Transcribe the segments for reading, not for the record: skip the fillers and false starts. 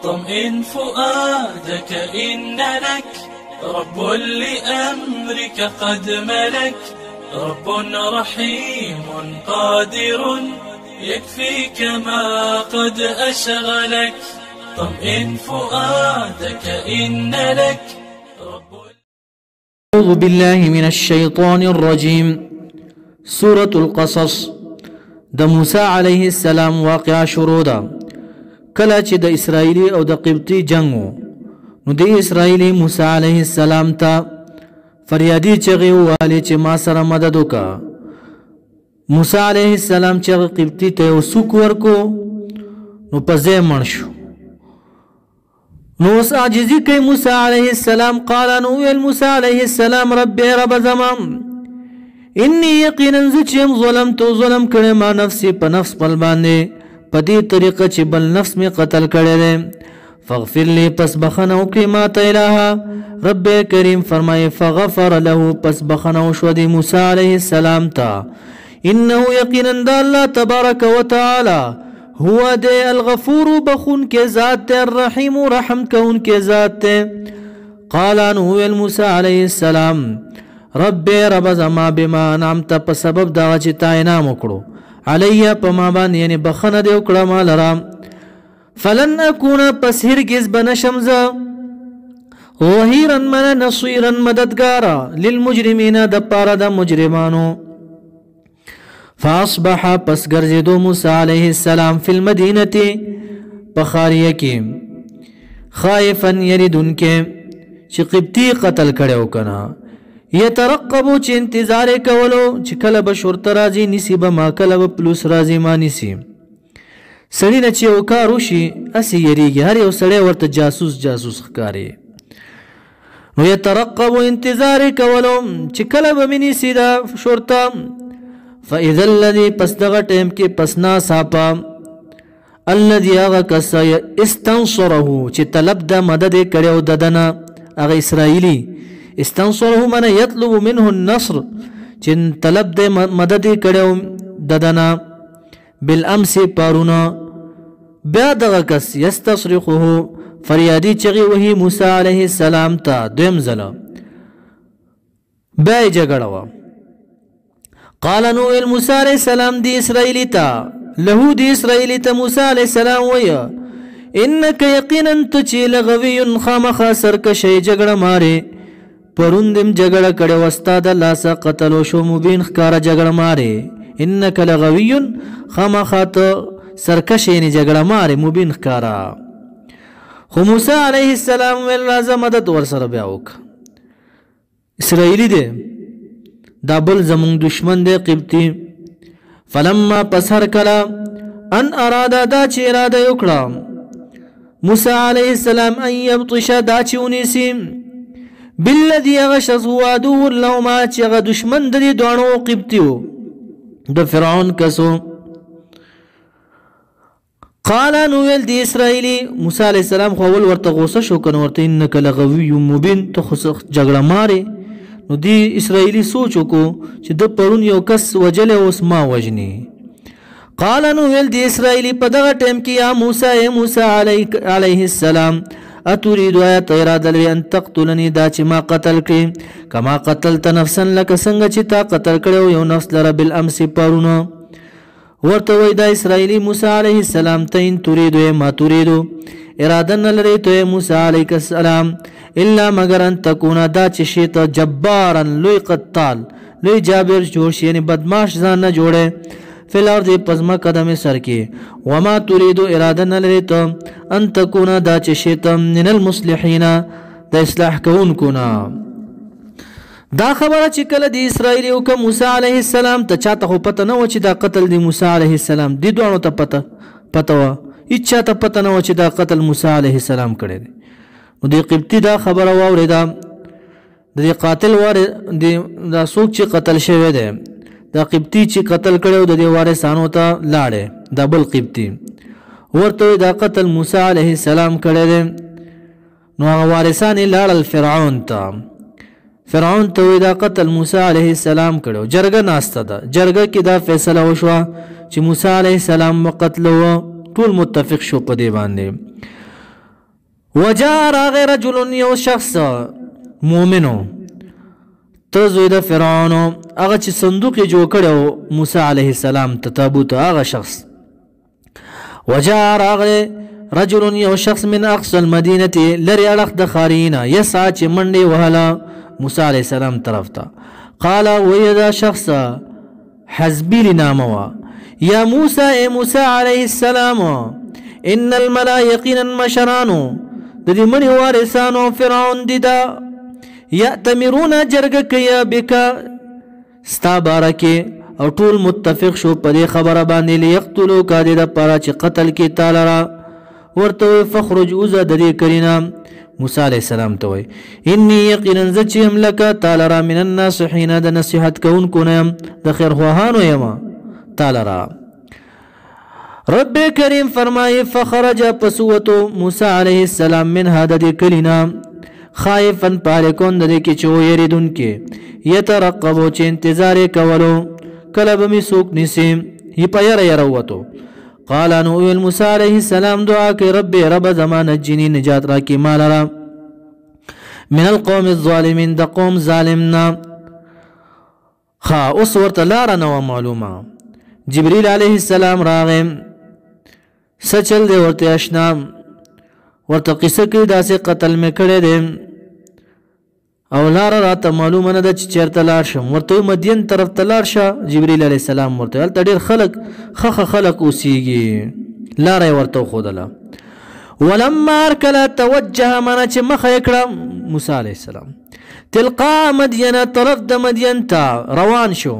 طمئن فؤادك إن لك رب لأمرك قد ملك رب رحيم قادر يكفيك ما قد أشغلك طمئن فؤادك إن لك رب. أعوذ بالله من الشيطان الرجيم. سورة القصص د موسی علیه السلام واقعا شروع ده کله چې د اسرائیلی او د قبطی جنگ و نو د اسرائیلی موسی علیه السلام ته فریادی چغې ووهلې چې ما سره مدد وکړه. موسی علیه السلام چې قبطی ته یو سوک ورکو نو په ځای مړ شو. نو اوس عاجزي کوي موسی علیه السلام. قال نو ویل موسی علیه السلام ربي رب زما انی یقینا زه چې ظلم کړی ما نفسي په نفس بل باندې په دې طریقه چې بل نفس مې قتل کړی دی. فاغفر لي پس بخنه وکړي ما ته الها. رب کریم فرمایي فغفر له پس بخنه وشوه د موسی علیه السلام ته. انه یقینا د الله تبارک وتعالی هو د الغفور بخون کې ذات ته الرحیم رحم کون کې ذات ته. قال نو ویل موسی علیه السلام رب رب زما بما انعمت په سبب دا چې تا انعام وکړو علیه په ما باندې یعنی بخنه دې وکړه ما لرم. فلن اكون پس هرگز بنشم زه ظهیرا من نصیرا مددگارا للمجرمین د پاره د مجرمانو. فاصبح پس ګرځېدو موسی علیه السلام فی المدینه په خاریه کې خائفا یریدونکې چې قبطی قتل کړی و کنه. یترقبو چې انتظار کولو چې کله به شرطه راځي نیسي به ما کله به پولیس راځي ما نیسي. سړي نه چې یو کار وشي هسې یریږي هر یو سړی ورته جاسوس ښکاري. نو یترقبو انتظار کولو چې کله به مې نیسي دا شرطه. فاذا الذي پس دغه ټیم کې پس ناڅاپه الذي هغه کس استنصره چې طلب د مدد یې کړی و د ده نه هغه اسرائیلي. استنصره من يطلب منه النصر چې طلب د مدد یې کړی و د ده نه بالامس پارونه. بیا دغه کس یستصرخه فریادي چغې وهي موسی علیه السلام ته دویم ځله. بیا یې جګړه وه. قال نو ویل موسی علیه السلام دی اسرائیلی ته له دی اسرائیلی ته موسی علیه السلام ویه انک یقینا ته چې لغوی خامخا سرکشی جګړه مارې پرون دم جګړه کړې وه ستا د لاسه قتل وشو مبین ښکاره جګړه مارې. انک لغوی خامخا ته سرکشی یعنې جګړه مارې مبین ښکاره. خو موسی علیه السلام ویل راځه مدد ورسره بیا وکړه. اسرائیلی دی دا بل زمون دشمن دی قبطی. فلما پس هر کله ان اراده دا چې اراده وکړه موسی علیه السلام ان یبطش دا چې ونیسي بالذي هغه شخص هو عدو لهما چې هغه دشمن د دې دواړو قبطي و د فرعون کسو. قال نو ویل دی اسرائیلي موسی علیه السلام خو اول ورته غوسه شو کنه ورته انک لغوی مبین ته خو جګړه مارې. نو دی اسرائیلی سوچ وکړو چې د پرون یو کس وجلی اوس ما وجني. قال نو ویل دی اسرائیلی په دغه ټیم کې یا موسی علیه السلام اتريد آیت اراده لري ان تقتلني دا چې ما قتل کړي کما قتلت نفسا لکه څنګه چې تا قتل کړی یو نفس لره بالامس پرونه. ورته وایي دا اسرائیلی موسی علیه السلام ته ان تريدو ما تريدو اراده نه لري ته موسی علیه السلام الا مگر ان تکونا دا چې شي ته جبارا لوی قتال لوی جابر جوړ شي یعنی بدماش ځان نه جوړه فی الارض پزما قدم سر کې وما تريدو اراده نه لري ته ان تکونا دا چې شي ته من المصلحین د اصلاح کوونکو نه. دا خبره چې کله د اسرائیل او که موسی علیه السلام ته چاته خو پته نه و چې دا قتل د موسی علیه السلام دی دوانو ته پته و هیڅ چاته پته نه و چې دا قتل موسی علیه السلام کړی دی. نو د قبطي دا خبره واورېده د قاتل دا څوک چې قتل شوی دی دا قبطي چې قتل کړی د دې وارثانو ته لاړې دا بل قبطي ورته دا قتل موسی علیه السلام کړی دی. نو هغه وارثان یې لاړل فرعون ته. فرعون ته دا قتل موسی علیه السلام کړو. جرګه ناسته ده جرګه کې دا فیصله وشوه چې موسی علیه السلام قتل و ټول متفق شو په دې باندې. وجاء راغ رجل یو شخص مومنو ته زوی د فرعون هغه چې صندوق یې جوړ کړی موسی علیه السلام ته تابوت هغه شخص وجاء راغ رجل یو شخص من اقصى المدینه لري اړخ د خارینا یسعى چې منډې وهله موسی علیه السلام طرف ته قال ويدا شخص حزبی لناموا یا موسی اے موسی علیه السلام ان الملا یقینا مشرانو د دې مړي وارثانو فرعون دي دا یأتمرون جرګه کوي بکا ستا بارکه او ټول متفق شو په دې خبره باندې لیقتلوا کا دې د پاره چې قتل کې تعالی را ورته فخرج اوزه د دې کرینا موسی علیہ السلام ته وای انی یقینا زچم لک تعالی را من الناصحین د نصیحت کوونکو نه د خیر خواهانو یما تعالی را رب کریم فرمای فخرج پسوتو موسی علیہ السلام من هذا د کلینا خائفا پالکون د کې چو یریدون کې یترقبو چې انتظار کولو کله به می سوک نسیم ی پیر یروتو قال انو موسی علیہ السلام دعا کې رب رب زمان نجنی نجات را کې مال را من القوم الظالمین د قوم ظالمنا خا اوس ورته لار نه معلومه جبريل علیہ السلام راغم سچل دی ورته آشنا ورته قصه کې داسې قتل مې کړی دی او لار راته معلومه نه ده چې چیرته لاړ شم ورته مدین طرف ته لاړ شه جبريل علیه السلام ورته هلته ډېر خلک خخه خلک اوسیږي لاره یې ورته وښودله ولما ارکله توجه منه چې مخه یې کړه موسی علیه السلام تلقا مدینه طرف د مدین ته روان شو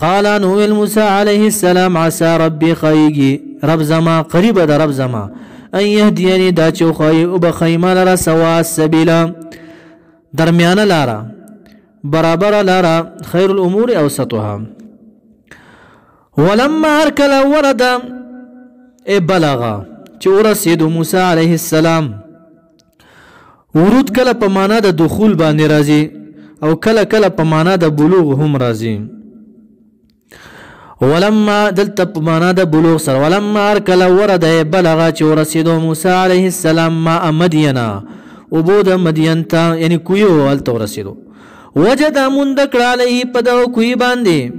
قال نو موسی علیه السلام عسى ربي خیږي رب زما قریب ده رب زما ان يهديني دا چې خی او بخیمه لره سوا السبیل درمیانه لاره برابر لاره خیر الامور اوسطها ولما ارکل ورد بلغ چې ورسېدو موسی علیه السلام ورود کله په معنا د دخول باندې راځي او کله کله په معنا د بلوغ هم راځي ولما دلته په معنا د بلوغ سره ولما ارکل ورد بلغ چې ورسېدو موسی علیه السلام ما مدینه وبود مدین ته یعنی کوی ولته ورسېدو وجد مندکړه علیه په دغه کوی باندې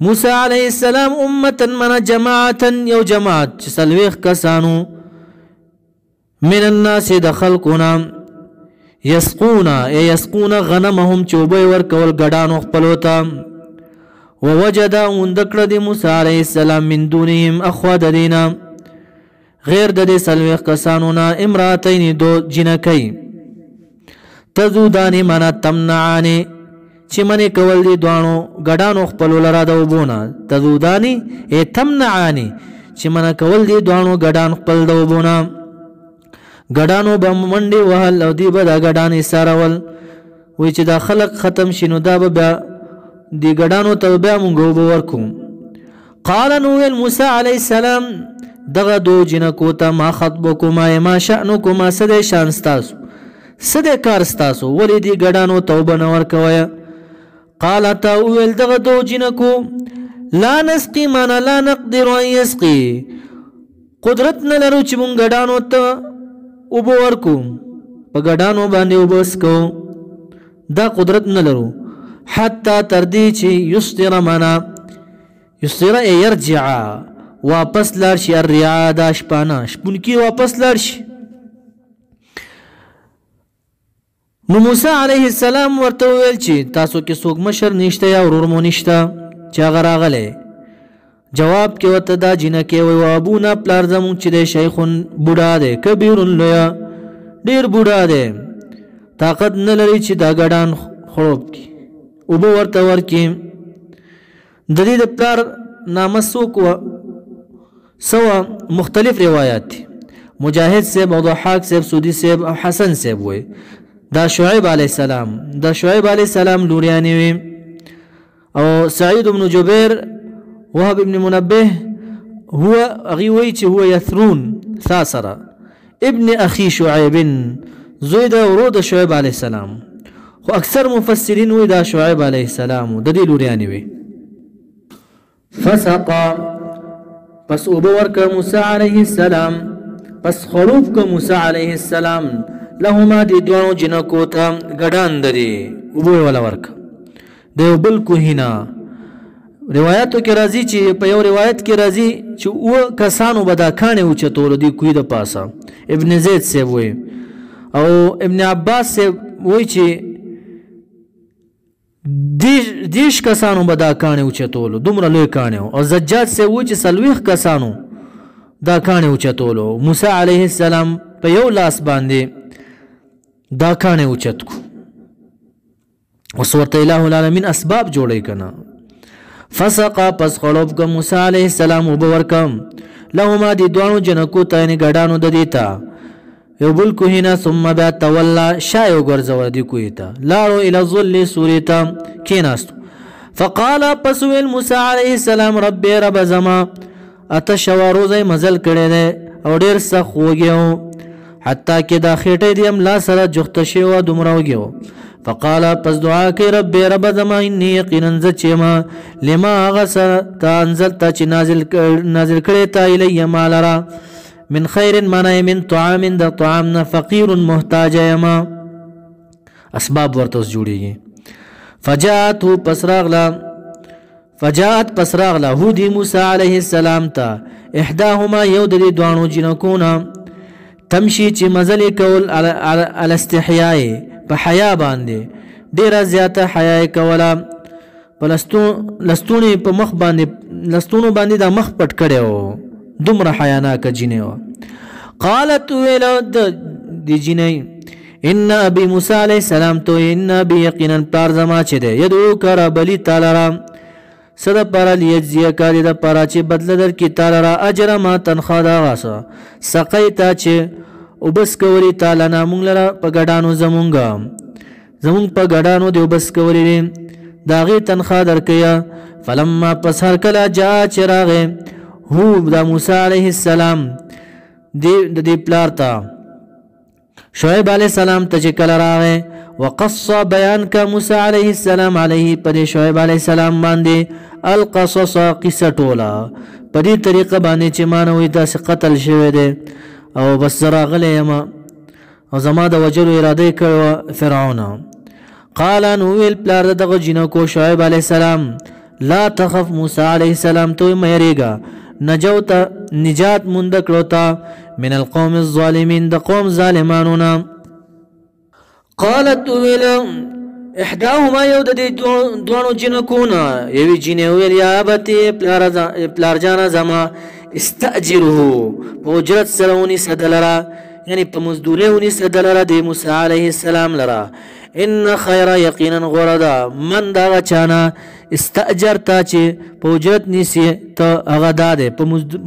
موسی علیه السلام امتا من جماعتا یو جماعت چې څلوېښت کسانو من الناس د خلقونه یسقون غنمهم چې اوبه یې ورکول ګډانو خپلو ته ووجد مندکړه د موسی علیه السلام من دونهم اخوا د دینا غیر د دې څلوېښت کسانو نه امراتین دو جنکۍ تذودانې معنا تمنعانې چې منې کول دي دواړو ګډانو خپلو لره د اوبو نه تذودانې ای تمنعانې چې منه کول دي دواړو ګډان خپل د اوبو نه ګډانو به منډې وهل او دوی به دا ګډانې څارول وایي چې دا خلق ختم شي نو دا به بیا دې ګډانو ته بیا مونږ اوبه ورکو قال نو ویل موسی علیه السلام دغه دو جنکو ته ما خطبکما ما شأنکما څه دی شان ستاسو څه دی کار ستاسو ولې دې ګډانو ته اوبه نه ورکوئ قالتا ویل دغه دو جنکو لا نسقي معنا لا نقدر ان يسقي قدرت نه لرو چې مونږ ګډانو ته اوبه ورکو په ګډانو باندې اوبه څکو دا قدرت نه لرو حتی تر دې چې یسطر معنا یسطر یرجع واپس لاړ شي الرعا دا شپانه شپونکي واپس لاړ شي نو موسی علیه السلام ورته وویل چې تاسو کې څوک مشر نشته یا ورور مو نشته چې هغه راغلی جواب کې ورته دا جنکې وایي ابونا پلار زموږ چې دی شیخون بوډا دی کبیرون لویه ډېر بوډا دی طاقت نه لري چې دا ګډان خړوب کړي اوبه ورته ورکړي د دې د پلار نامه څوک وه سوا مختلف روایات دي مجاهد صاحب او ضحاک صاحب سودی صاحب او حسن صاحب وي دا شعیب علیه السلام دا شعیب علیه السلام لوریانی وي او سعید بن جبیر وهب بن منبه هو اغي وي چې هو يثرون ثاسره ابن اخي شعيب زوی دا ورود شعیب علیه السلام خو اکثر مفسرین وي دا شعیب علیه السلام د دې لوریانی وي فسقا پس اوبه ورکړه موسی علیه السلام پس خروف کو موسی علیه السلام لهما دی دوانو جنکو تا گډان ددی وبو ولا ورک دیو بل کوهینا روایتو کې راځي چې په یو روایت کې راځي چې او کسانو بدا کانه او چتول دی کوی د پاسه ابن زید سے وای او ابن عباس سے وای چې دیش کسانو بدا کانه او چتول دومره لوی کانه او زجاج سے وای چې سلويخ کسانو دا کانه او چتول موسی علیه السلام په یو لاس باندې دا کانه او چت کو وسورت الہ العالمین اسباب جوړی کنا فسقا پس خلوب کا موسی علیہ السلام وبورکم لهما دی دوانو جنکو تاین گډانو د دیتا یو بل کوهینا ثم بیا تولا شایو ګرځو دی کویتا لاړو الی ظل سوریتا کیناست فقال پسویل موسی علیہ السلام رب رب زما اتشوارو زای مزل کړي نه او ډیر سخ وګیو حتی کې دا خېټه دی ام لا سره جخت شی و دومره وګیو فقال پس دعا کوي رب رب زما اني یقینا زچما لما غسر تنزلت چ نازل کړي تا الی مالرا من خیر منای من طعام د طعام فقیر محتاج یما اسباب ورته جوړیږي فجاءت پسراغلا هودی موسی علیہ السلام تا احداهما یود دی دوانو جنکونا تمشي چې مزل کول علی استحیاء په حیا باندې ډیره زیاته حیا کولا لستونی په مخ باندې لستونو باندې د مخ پټ کړو دومره حیا نه کجینه و قالت ولد دی جنې ان ابي موسی عليه السلام تو ان ابي یقینا پار زما چه ده يدعو کرا بلی تعالی را صد پر لیجزیه کاری دا پرا چه بدل در کی تعالی را اجر ما تنخوا دا غاسا سقیتا چه وبس کوری تعالی نا مونږ لره په ګډانو زمونږ په ګډانو دی وبس کوری داغي تنخوا درکیا فلما پس هر کله جا چراغه هو دا موسی علیہ السلام دی پلارتا شعیب علیہ السلام ته کله راغه وقص بیان کا موسی علیہ السلام علیه پر شعیب علیہ السلام باندې القصص قصه ټولا په دې طریقه باندې چې مانوي تاسو قتل شوی دی او بس راغلی یما او زما د وجلو اراده کړو فرعون قال نو ویل پلار دغه جنکو شعیب علیہ السلام لا تخف موسی علیہ السلام تو مېریګا نجوت نجات مند کړوتا من القوم الظالمين د قوم ظالمانونا قالت ویل احداهما یود دی دوانو جنکونا یوی جنې ویل یا ابتی پلار جانا زما استاجره په اجرت سرونی صدلرا یعنی په مزدورونی صدلرا د موسی علیہ السلام لرا ان خیر یقینا غردا من دا چانا استاجرتا چې په اجرت نسی ته هغه داده په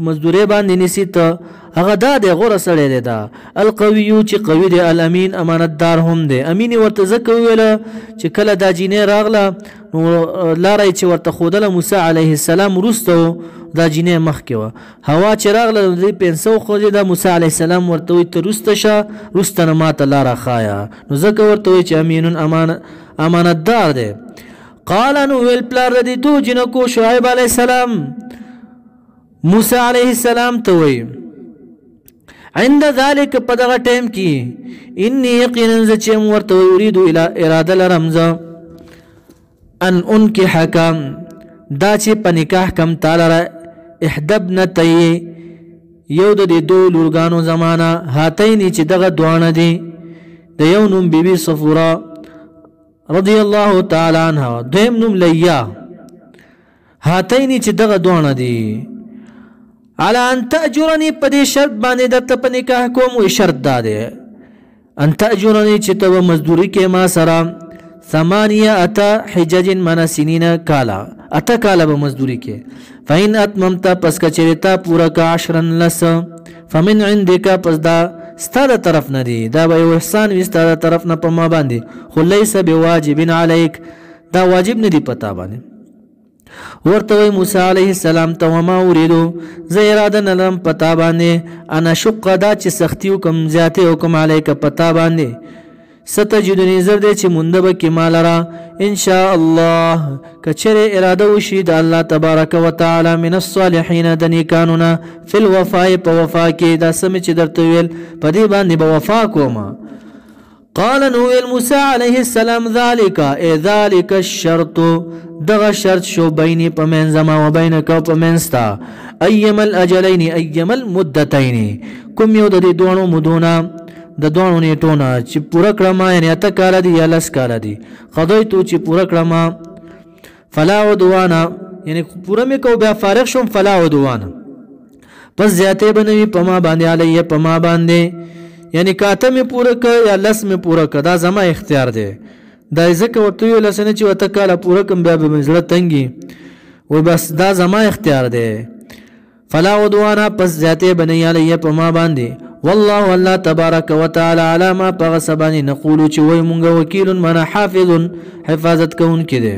مزدوری باندې نسی ته هغه داده غره سره دی دا القوی چې قوی دی الامین امانتدار هم دی امین ورته زکه ویل چې کله دا جینې راغله نو لارای چې ورته خودله موسی علیہ السلام ورستو دا جینې مخ کې و هوا چې راغله د 500 خو د موسی علیہ السلام ورته وي ته رستشه رستنه ماته لاره خایا نو زکه ورته وي چې امین امانتدار دی قال نو ویل پلار دی دو جنکو شعیب علیہ السلام موسی علیہ السلام ته وی عند ذلك پدغه ټیم کې انی یقینا زچم ورته یرید الى اراده لرمز ان انکحک دا چې په نکاح کم تعالی احدبن تی یو د دو لورګانو زمانہ هاتین چې دغه دوانه دي د یو نوم بیبي صفورا رضی الله تعالی عنها دویم نوم لیا هاتین چې دغه دوانه دي على ان تأجرني پدې شرط باندې د ته په نکاح کوم وي شرط داده ان تأجرني چې ته مزدوري کې ما سره 8 حجج من سنین کالا اتا کالا به مزدوری کې فین اتممت پس کچریتا پورا کا 10 لس فمن عندك پس دا ستاره طرف نه دی دا به احسان وي ستاره طرف نه په ما باندې خو ليس بواجب عليك دا واجب نه دی پتا باندې ورته موسی علیہ السلام ته وما اوریدو زه اراده نلم پتا باندې انا شق دا چې سختی حکم زیاته حکم علیک پتا باندې ستجدنی زر دی چې مونده به کې مال را ان شاء الله کچره اراده وشي د الله تبارک وتعالى من الصالحین د نیکانو فی الوفاء په وفا کې دا سم چې درته ویل په دې باندې به وفا کوم. قال نو موسی علیه السلام ذلك الشرط دغه شرط شو بیني په من زما و بینک او په منستا ايما الاجلين ايما المدتين کوم یو د دې دوه مودونه د دوه نیټونه چې پوره کړم یعنی اته کال دي یا لس کال دي قضیتو چې پوره کړم فلا عدوان یعنی پوره مې کو بیا فارغ شوم فلا عدوان پس زیاته بنوي په ما باندې علیه په ما باندې یعنی کاته مې پوره ک یا لس مې پوره ک دا زما اختیار دی دا ځکه ورته یو لسنه چې وته کال پوره کم بیا به منزله تنګي و بس دا زما اختیار دی. فلا عدوان پس زیاته بنوي علیه په ما باندې والله الله تبارک وتعالى على ما پغسبانی نقول چې وای مونږ وکیل من حافظ حفاظت کوونکی دی.